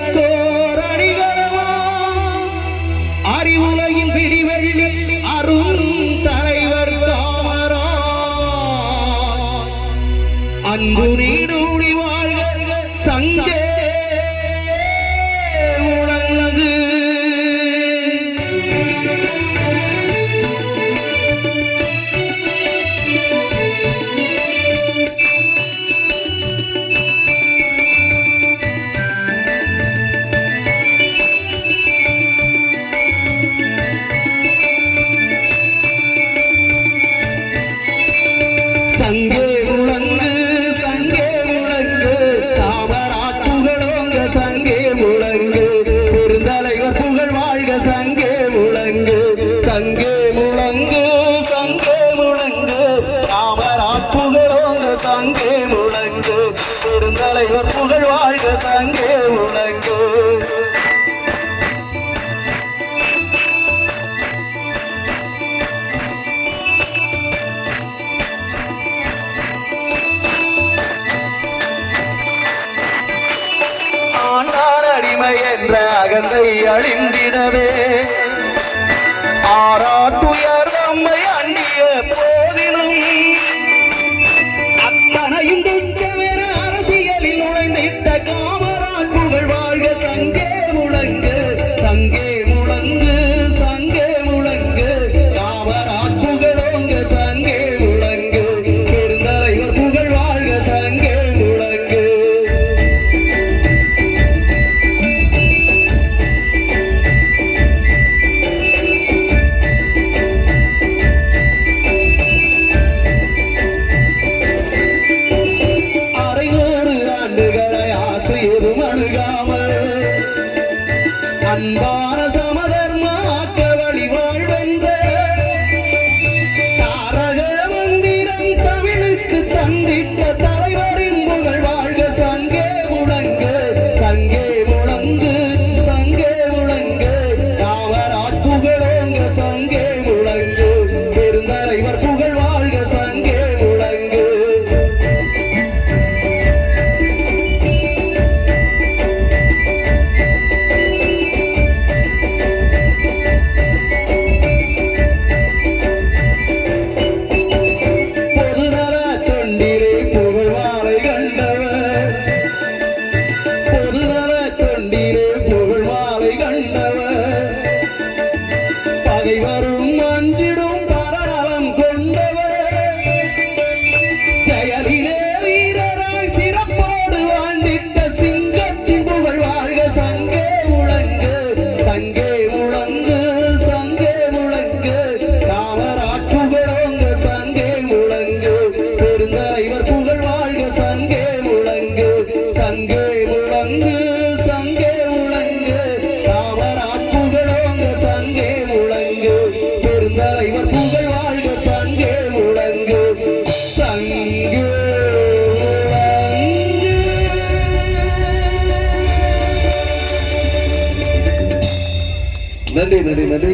மக்களுக்கோர் அணிகளமா அறிவுலகின் பிடிவெள்ளி அருண் தலைவர் காமரா அன்பு நீடூடி வாழ்க சங்கே முழங்கு சங்கே முழங்கு சங்கே முழங்கு காமராஜ் புகழோங்க சங்கே முழங்கு பெருந்தலைவர் புகழ் வாழ்க சங்கே முழங்கு சங்கே முழங்கு சங்கே முழங்கு காமராஜ் புகழோங்க சங்கே முழங்கு பெருந்தலைவர் புகழ் வாழ்க சங்கே முழங்கு என்ற அகந்தை அழிந்திடவே ஆறாத்துயர் நம்மை அண்ணிய போதிலும் அத்தனையும் துச்சமென அரசியலில் நுழைந்திட்ட காமராஜ் புகழ் வாழ்க சங்கே முழங்கு சங்கே முழங்கு சங்கே முழங்கு காமராஜ் புகழோங்க சங்கே முழங்கு பெருந்தலைவர் புகழ் வாழ்க சங்கே முழங்கு அன்பான சமதர்ம ஆக்க வழி வாழ்வென்ற தாரக மந்திரம் தமிழுக்கு தந்திட்ட தலைவரின் புகழ் வாழ்க சங்கே முழங்கு சங்கே முழங்கு சங்கே முழங்கு காமராஜ் புகழோங்க சங்கே முழங்கு பெருந்தலைவர் புகழ் வாழ்க சங்கே முழங்கு வரும் அஞ்சிடும் பரநலம் கொண்டவர் செயலிலே வீரராய் சிறப்போடு வாழ்ந்திட்ட சிங்கத்தின் புகழ் வாழ்க சங்கே முழங்கு சங்கே முழங்கு சங்கே முழங்கு காமராஜ் புகழோங்க சங்கே முழங்கு பெருந்தலைவர் புகழ் வாழ்க சங்கே முழங்கு சங்கே முழங்கு சங்கே முழங்கு காமராஜ் புகழோங்க சங்கே முழங்கு பெருந்தலைவர் புகழ் வாழ்க சங்கே முழங்கு சங்கே முழங்கு நன்றி நன்றி நன்றி